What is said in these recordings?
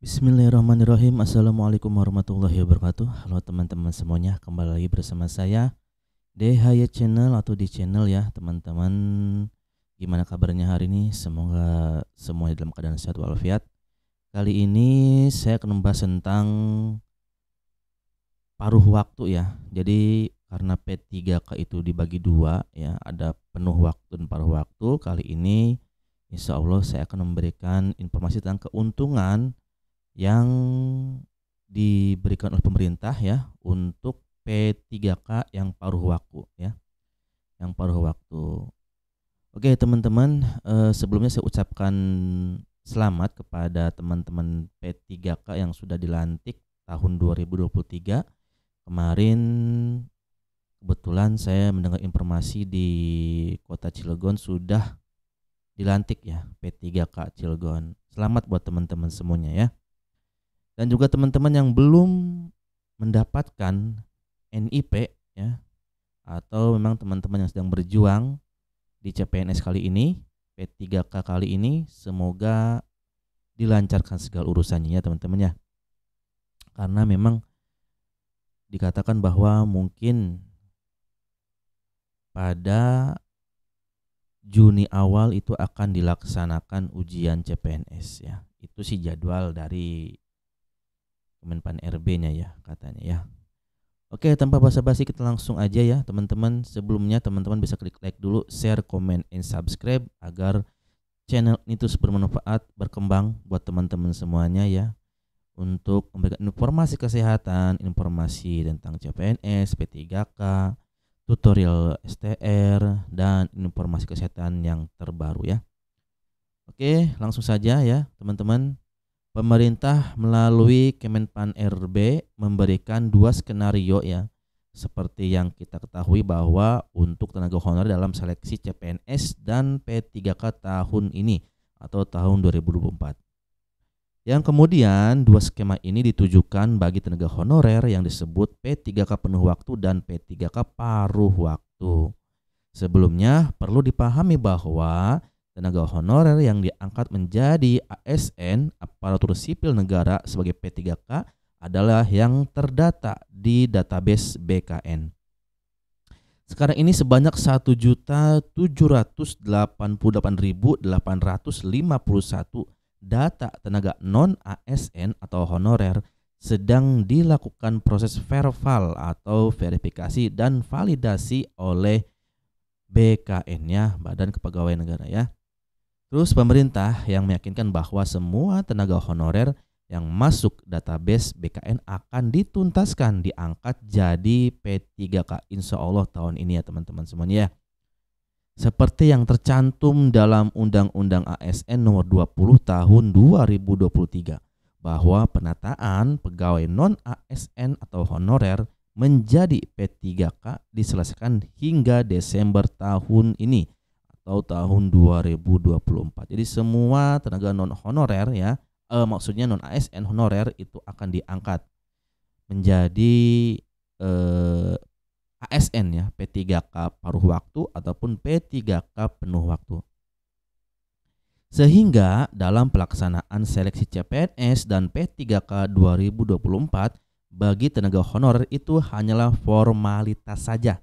Bismillahirrahmanirrahim. Assalamualaikum warahmatullahi wabarakatuh. Halo teman-teman semuanya, kembali lagi bersama saya DHY Channel atau di channel ya teman-teman. Gimana kabarnya hari ini? Semoga semuanya dalam keadaan sehat walafiat. Kali ini saya akan membahas tentang paruh waktu ya. Jadi karena P3K itu dibagi dua ya, ada penuh waktu dan paruh waktu. Kali ini insya Allah saya akan memberikan informasi tentang keuntungan yang diberikan oleh pemerintah ya untuk P3K yang paruh waktu ya, yang paruh waktu. Oke teman-teman, sebelumnya saya ucapkan selamat kepada teman-teman P3K yang sudah dilantik tahun 2023. Kemarin kebetulan saya mendengar informasi di kota Cilegon sudah dilantik ya P3K Cilegon. Selamat buat teman-teman semuanya ya. Dan juga teman-teman yang belum mendapatkan NIP ya, atau memang teman-teman yang sedang berjuang di CPNS kali ini, P3K kali ini, semoga dilancarkan segala urusannya ya teman-teman ya. Karena memang dikatakan bahwa mungkin pada Juni awal itu akan dilaksanakan ujian CPNS ya. Itu sih jadwal dari Kemenpan RB-nya ya katanya ya. Oke, tanpa basa-basi kita langsung aja ya teman-teman. Sebelumnya teman-teman bisa klik like dulu, share, comment, and subscribe agar channel ini terus bermanfaat, berkembang buat teman-teman semuanya ya. Untuk memberikan informasi kesehatan, informasi tentang CPNS, P3K, tutorial STR, dan informasi kesehatan yang terbaru ya. Oke, langsung saja ya teman-teman. Pemerintah melalui Kemenpan RB memberikan dua skenario ya. Seperti yang kita ketahui bahwa untuk tenaga honorer dalam seleksi CPNS dan P3K tahun ini atau tahun 2024. Yang kemudian dua skema ini ditujukan bagi tenaga honorer yang disebut P3K penuh waktu dan P3K paruh waktu. Sebelumnya perlu dipahami bahwa tenaga honorer yang diangkat menjadi ASN aparatur sipil negara sebagai P3K adalah yang terdata di database BKN. Sekarang ini sebanyak 1.788.851 data tenaga non-ASN atau honorer sedang dilakukan proses verval atau verifikasi dan validasi oleh BKN ya, Badan Kepegawaian Negara ya. Terus pemerintah yang meyakinkan bahwa semua tenaga honorer yang masuk database BKN akan dituntaskan, diangkat jadi P3K insya Allah tahun ini ya teman-teman semuanya ya. Seperti yang tercantum dalam Undang-Undang ASN nomor 20 tahun 2023 bahwa penataan pegawai non-ASN atau honorer menjadi P3K diselesaikan hingga Desember tahun ini atau tahun 2024. Jadi semua tenaga non honorer ya, maksudnya non ASN honorer itu akan diangkat menjadi ASN ya, P3K paruh waktu ataupun P3K penuh waktu. Sehingga dalam pelaksanaan seleksi CPNS dan P3K 2024 bagi tenaga honorer itu hanyalah formalitas saja.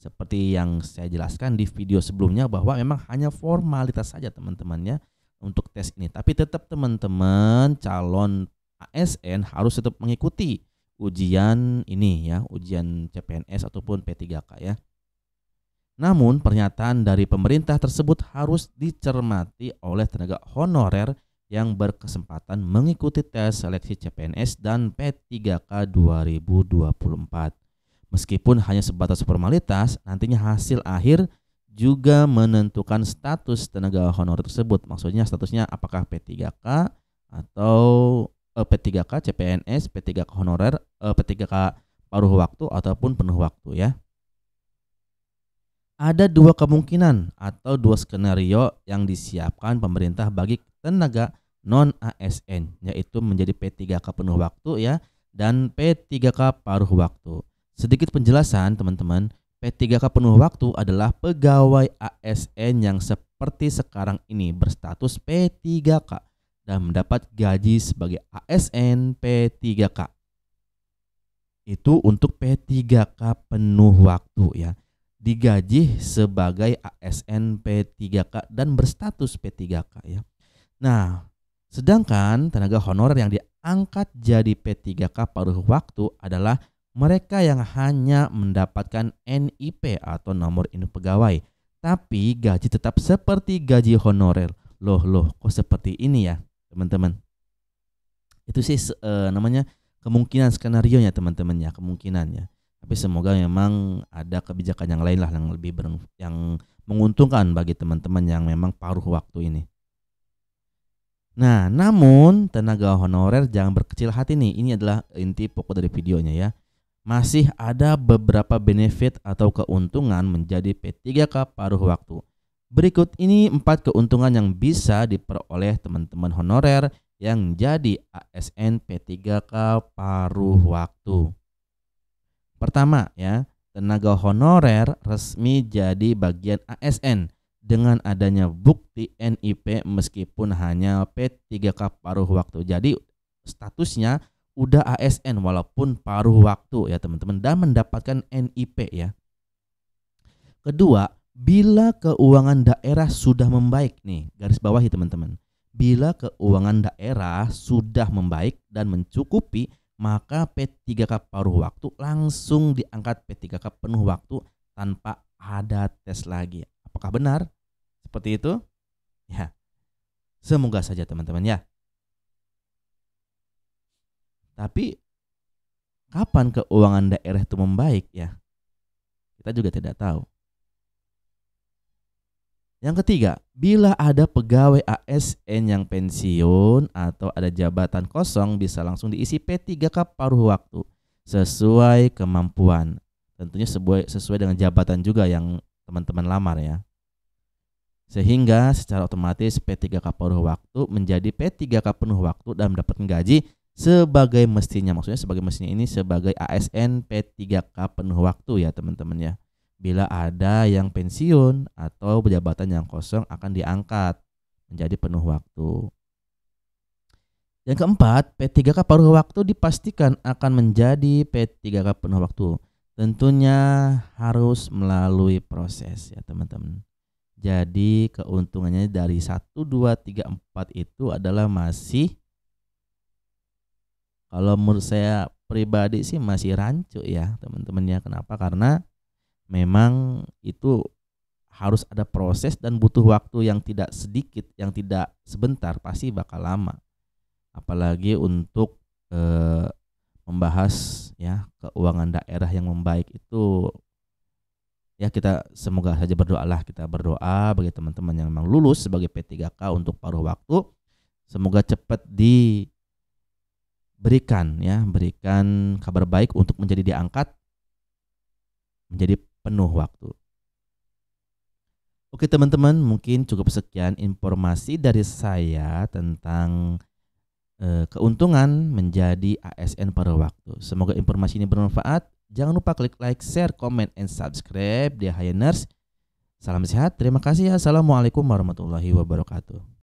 Seperti yang saya jelaskan di video sebelumnya bahwa memang hanya formalitas saja teman-temannya untuk tes ini. Tapi tetap teman-teman calon ASN harus tetap mengikuti ujian ini ya, ujian CPNS ataupun P3K ya. Namun pernyataan dari pemerintah tersebut harus dicermati oleh tenaga honorer yang berkesempatan mengikuti tes seleksi CPNS dan P3K 2024. Meskipun hanya sebatas formalitas, nantinya hasil akhir juga menentukan status tenaga honorer tersebut. Maksudnya statusnya apakah P3K atau P3K CPNS, P3K honorer, P3K paruh waktu ataupun penuh waktu ya. Ada dua kemungkinan atau dua skenario yang disiapkan pemerintah bagi tenaga non-ASN, yaitu menjadi P3K penuh waktu ya dan P3K paruh waktu. Sedikit penjelasan teman-teman, P3K penuh waktu adalah pegawai ASN yang seperti sekarang ini berstatus P3K dan mendapat gaji sebagai ASN P3K. Itu untuk P3K penuh waktu ya. Digaji sebagai ASN P3K dan berstatus P3K ya. Nah, sedangkan tenaga honorer yang diangkat jadi P3K paruh waktu adalah mereka yang hanya mendapatkan NIP atau nomor induk pegawai, tapi gaji tetap seperti gaji honorer. Loh, kok seperti ini ya, teman-teman? Itu sih namanya kemungkinan skenario-nya, teman-teman ya, kemungkinannya. Tapi semoga memang ada kebijakan yang lain lah yang lebih yang menguntungkan bagi teman-teman yang memang paruh waktu ini. Nah, namun tenaga honorer jangan berkecil hati nih. Ini adalah inti pokok dari videonya ya. Masih ada beberapa benefit atau keuntungan menjadi P3K paruh waktu. Berikut ini 4 keuntungan yang bisa diperoleh teman-teman honorer yang jadi ASN P3K paruh waktu. Pertama ya, tenaga honorer resmi jadi bagian ASN dengan adanya bukti NIP meskipun hanya P3K paruh waktu. Jadi statusnya udah ASN walaupun paruh waktu ya teman-teman, dan mendapatkan NIP ya. Kedua, bila keuangan daerah sudah membaik nih, garis bawahi teman-teman. Bila keuangan daerah sudah membaik dan mencukupi, maka P3K paruh waktu langsung diangkat P3K penuh waktu tanpa ada tes lagi. Apakah benar seperti itu? Ya, semoga saja teman-teman ya. Tapi kapan keuangan daerah itu membaik ya? Kita juga tidak tahu. Yang ketiga, bila ada pegawai ASN yang pensiun atau ada jabatan kosong bisa langsung diisi P3K paruh waktu sesuai kemampuan. Tentunya sesuai dengan jabatan juga yang teman-teman lamar ya. Sehingga secara otomatis P3K paruh waktu menjadi P3K penuh waktu dan mendapatkan gaji sebagai mestinya. Maksudnya sebagai mestinya ini sebagai ASN P3K penuh waktu ya teman-teman ya. Bila ada yang pensiun atau jabatan yang kosong akan diangkat menjadi penuh waktu. Yang keempat, P3K paruh waktu dipastikan akan menjadi P3K penuh waktu. Tentunya harus melalui proses ya teman-teman. Jadi keuntungannya dari 1, 2, 3, 4 itu adalah masih, kalau menurut saya pribadi sih masih rancu ya teman-teman ya. Kenapa? Karena memang itu harus ada proses dan butuh waktu yang tidak sedikit, yang tidak sebentar, pasti bakal lama. Apalagi untuk membahas ya keuangan daerah yang membaik itu ya, kita semoga saja kita berdoa bagi teman-teman yang memang lulus sebagai P3K untuk paruh waktu, semoga cepat berikan kabar baik untuk menjadi diangkat menjadi penuh waktu. Oke teman-teman, mungkin cukup sekian informasi dari saya tentang keuntungan menjadi ASN paruh waktu. Semoga informasi ini bermanfaat. Jangan lupa klik like, share, comment, and subscribe di Hyeners. Salam sehat, terima kasih. Assalamualaikum warahmatullahi wabarakatuh.